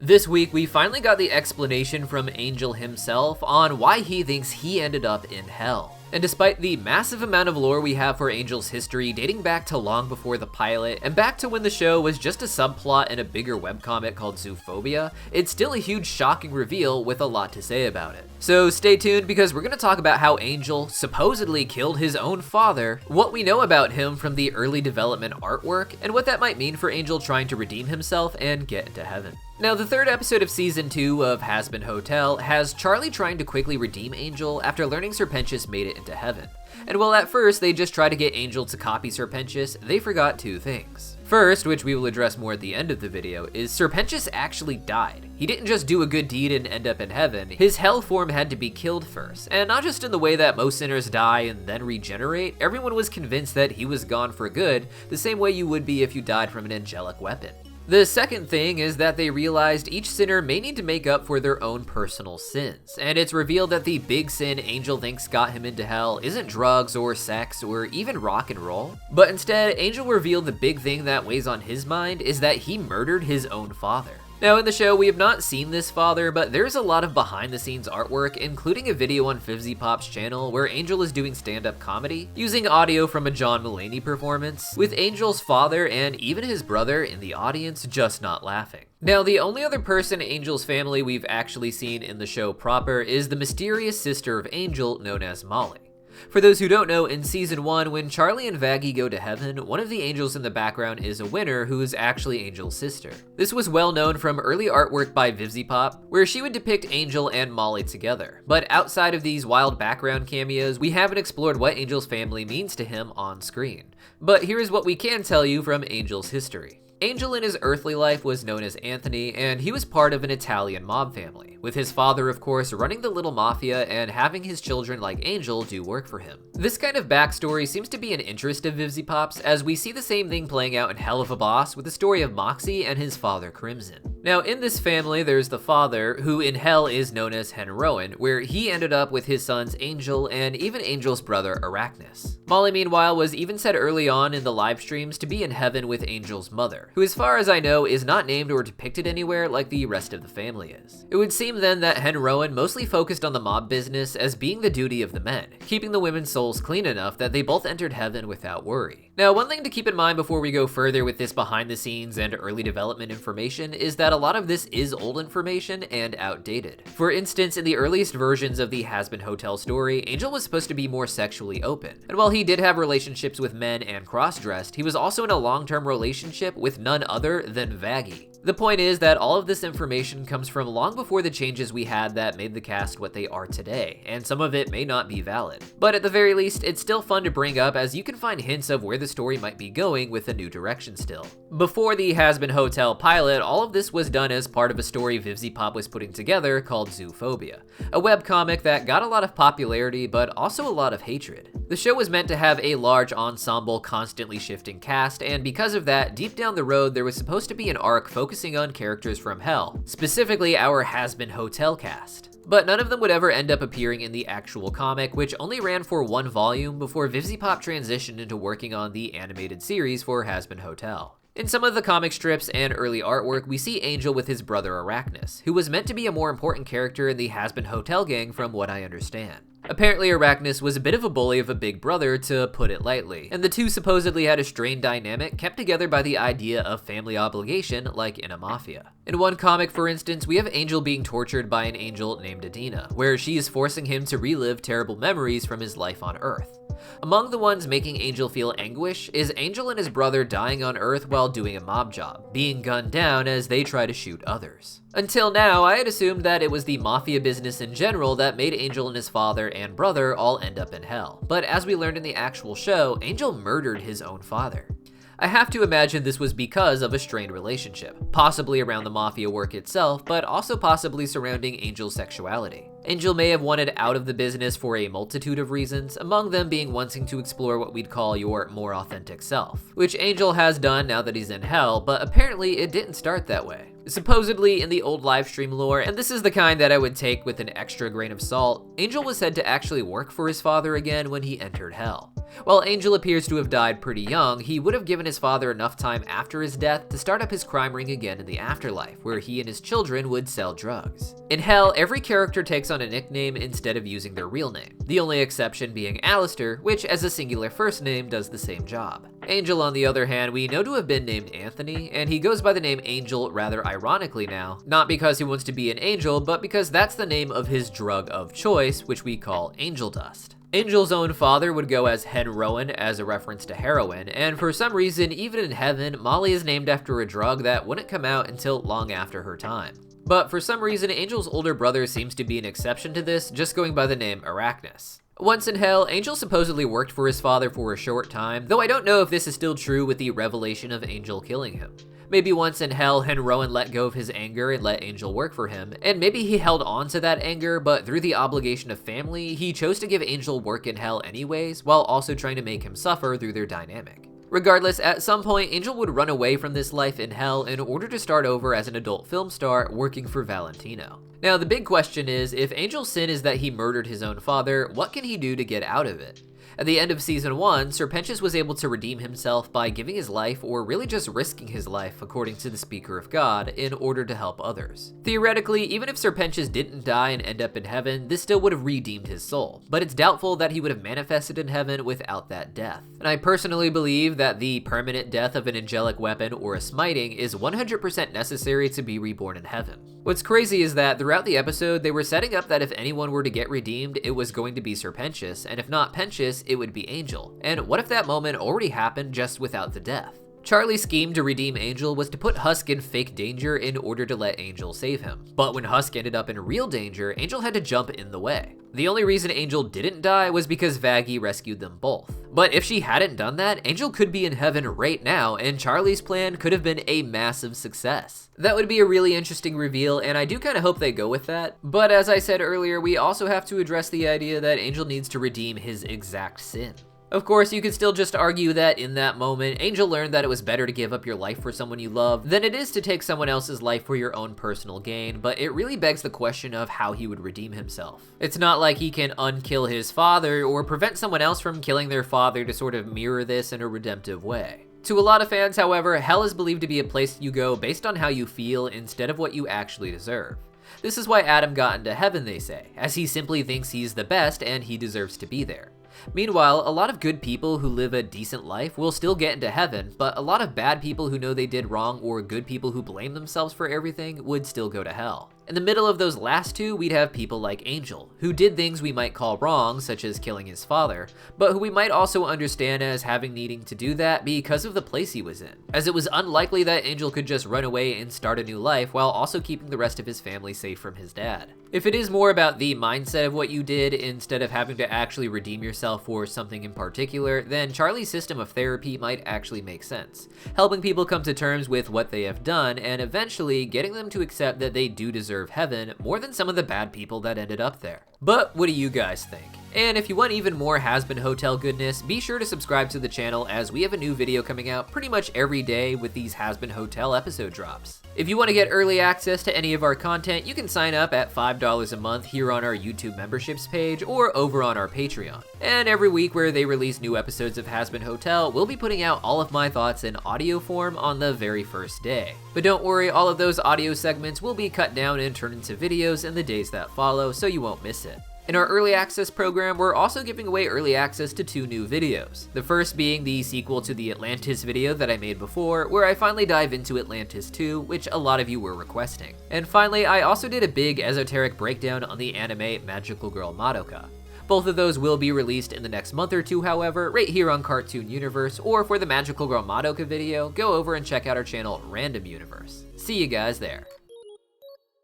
This week, we finally got the explanation from Angel himself on why he thinks he ended up in hell. And despite the massive amount of lore we have for Angel's history dating back to long before the pilot, and back to when the show was just a subplot in a bigger webcomic called Zoophobia, it's still a huge shocking reveal with a lot to say about it. So stay tuned, because we're going to talk about how Angel supposedly killed his own father, what we know about him from the early development artwork, and what that might mean for Angel trying to redeem himself and get into heaven. Now, the third episode of Season 2 of Hazbin Hotel has Charlie trying to quickly redeem Angel after learning Serpentius made it into heaven. And while at first they just try to get Angel to copy Serpentius, they forgot two things. First, which we will address more at the end of the video, is Serpentius actually died. He didn't just do a good deed and end up in heaven, his hell form had to be killed first. And not just in the way that most sinners die and then regenerate, everyone was convinced that he was gone for good, the same way you would be if you died from an angelic weapon. The second thing is that they realized each sinner may need to make up for their own personal sins, and it's revealed that the big sin Angel thinks got him into hell isn't drugs or sex or even rock and roll, but instead Angel revealed the big thing that weighs on his mind is that he murdered his own father. Now, in the show, we have not seen this father, but there's a lot of behind-the-scenes artwork, including a video on FivzyPop's channel where Angel is doing stand-up comedy, using audio from a John Mulaney performance, with Angel's father and even his brother in the audience just not laughing. Now, the only other person in Angel's family we've actually seen in the show proper is the mysterious sister of Angel known as Molly. For those who don't know, in Season 1, when Charlie and Vaggie go to heaven, one of the angels in the background is a winner who is actually Angel's sister. This was well known from early artwork by FivzyPop, where she would depict Angel and Molly together. But outside of these wild background cameos, we haven't explored what Angel's family means to him on screen. But here is what we can tell you from Angel's history. Angel in his earthly life was known as Anthony, and he was part of an Italian mob family, with his father, of course, running the little mafia and having his children like Angel do work for him. This kind of backstory seems to be an interest of FivzyPop's, as we see the same thing playing out in Hell of a Boss with the story of Moxie and his father Crimson. Now, in this family, there's the father, who in Hell is known as Henroan, where he ended up with his sons Angel and even Angel's brother Arachnus. Molly, meanwhile, was even said early on in the live streams to be in heaven with Angel's mother, who as far as I know is not named or depicted anywhere like the rest of the family is. It would seem then that Henroan mostly focused on the mob business as being the duty of the men, keeping the women's souls clean enough that they both entered heaven without worry. Now, one thing to keep in mind before we go further with this behind the scenes and early development information is that a lot of this is old information and outdated. For instance, in the earliest versions of the Hazbin Hotel story, Angel was supposed to be more sexually open, and while he did have relationships with men and cross-dressed, he was also in a long-term relationship with none other than Vaggie. The point is that all of this information comes from long before the changes we had that made the cast what they are today, and some of it may not be valid. But at the very least, it's still fun to bring up, as you can find hints of where the story might be going with a new direction still. Before the Hazbin Hotel pilot, all of this was done as part of a story FivzyPop was putting together called Zoophobia, a webcomic that got a lot of popularity but also a lot of hatred. The show was meant to have a large ensemble, constantly shifting cast, and because of that, deep down the road there was supposed to be an arc focusing on characters from Hell, specifically our Hazbin Hotel cast. But none of them would ever end up appearing in the actual comic, which only ran for one volume before FivzyPop transitioned into working on the animated series for Hazbin Hotel. In some of the comic strips and early artwork, we see Angel with his brother Arachnus, who was meant to be a more important character in the Hazbin Hotel gang from what I understand. Apparently, Arachnus was a bit of a bully of a big brother, to put it lightly, and the two supposedly had a strained dynamic kept together by the idea of family obligation, like in a mafia. In one comic, for instance, we have Angel being tortured by an angel named Adina, where she is forcing him to relive terrible memories from his life on Earth. Among the ones making Angel feel anguish is Angel and his brother dying on Earth while doing a mob job, being gunned down as they try to shoot others. Until now, I had assumed that it was the mafia business in general that made Angel and his father and brother all end up in hell, but as we learned in the actual show, Angel murdered his own father. I have to imagine this was because of a strained relationship, possibly around the mafia work itself, but also possibly surrounding Angel's sexuality. Angel may have wanted out of the business for a multitude of reasons, among them being wanting to explore what we'd call your more authentic self, which Angel has done now that he's in hell, but apparently it didn't start that way. Supposedly, in the old livestream lore, and this is the kind that I would take with an extra grain of salt, Angel was said to actually work for his father again when he entered hell. While Angel appears to have died pretty young, he would have given his father enough time after his death to start up his crime ring again in the afterlife, where he and his children would sell drugs. In Hell, every character takes on a nickname instead of using their real name, the only exception being Alistair, which as a singular first name does the same job. Angel, on the other hand, we know to have been named Anthony, and he goes by the name Angel rather ironically now, not because he wants to be an angel, but because that's the name of his drug of choice, which we call angel dust. Angel's own father would go as Hen Rowan as a reference to heroin, and for some reason, even in heaven, Molly is named after a drug that wouldn't come out until long after her time. But for some reason, Angel's older brother seems to be an exception to this, just going by the name Arachnus. Once in Hell, Angel supposedly worked for his father for a short time, though I don't know if this is still true with the revelation of Angel killing him. Maybe once in Hell, Hen Rowan let go of his anger and let Angel work for him, and maybe he held on to that anger, but through the obligation of family, he chose to give Angel work in Hell anyways, while also trying to make him suffer through their dynamic. Regardless, at some point, Angel would run away from this life in Hell in order to start over as an adult film star working for Valentino. Now, the big question is, if Angel's sin is that he murdered his own father, what can he do to get out of it? At the end of season 1, Serpentius was able to redeem himself by giving his life, or really just risking his life according to the Speaker of God, in order to help others. Theoretically, even if Serpentius didn't die and end up in heaven, this still would have redeemed his soul, but it's doubtful that he would have manifested in heaven without that death. And I personally believe that the permanent death of an angelic weapon or a smiting is 100% necessary to be reborn in heaven. What's crazy is that throughout the episode, they were setting up that if anyone were to get redeemed, it was going to be Serpentius, and if not Pentius, it would be Angel. And what if that moment already happened just without the death? Charlie's scheme to redeem Angel was to put Husk in fake danger in order to let Angel save him. But when Husk ended up in real danger, Angel had to jump in the way. The only reason Angel didn't die was because Vaggie rescued them both. But if she hadn't done that, Angel could be in heaven right now, and Charlie's plan could have been a massive success. That would be a really interesting reveal, and I do kind of hope they go with that. But as I said earlier, we also have to address the idea that Angel needs to redeem his exact sin. Of course, you could still just argue that in that moment, Angel learned that it was better to give up your life for someone you love than it is to take someone else's life for your own personal gain, but it really begs the question of how he would redeem himself. It's not like he can unkill his father or prevent someone else from killing their father to sort of mirror this in a redemptive way. To a lot of fans, however, Hell is believed to be a place you go based on how you feel instead of what you actually deserve. This is why Adam got into heaven, they say, as he simply thinks he's the best and he deserves to be there. Meanwhile, a lot of good people who live a decent life will still get into heaven, but a lot of bad people who know they did wrong or good people who blame themselves for everything would still go to hell. In the middle of those last two, we'd have people like Angel, who did things we might call wrong, such as killing his father, but who we might also understand as having needing to do that because of the place he was in, as it was unlikely that Angel could just run away and start a new life while also keeping the rest of his family safe from his dad. If it is more about the mindset of what you did instead of having to actually redeem yourself for something in particular, then Charlie's system of therapy might actually make sense, helping people come to terms with what they have done and eventually getting them to accept that they do deserve heaven more than some of the bad people that ended up there. But what do you guys think? And if you want even more Has-Been Hotel goodness, be sure to subscribe to the channel as we have a new video coming out pretty much every day with these Has-Been Hotel episode drops. If you want to get early access to any of our content, you can sign up at $5 a month here on our YouTube memberships page or over on our Patreon. And every week where they release new episodes of Has-Been Hotel, we'll be putting out all of my thoughts in audio form on the very first day. But don't worry, all of those audio segments will be cut down and turned into videos in the days that follow, so you won't miss it. In our early access program, we're also giving away early access to 2 new videos. The first being the sequel to the Atlantis video that I made before, where I finally dive into Atlantis 2, which a lot of you were requesting. And finally, I also did a big esoteric breakdown on the anime Magical Girl Madoka. Both of those will be released in the next month or two, however, right here on Cartoon Universe, or for the Magical Girl Madoka video, go over and check out our channel Random Universe. See you guys there.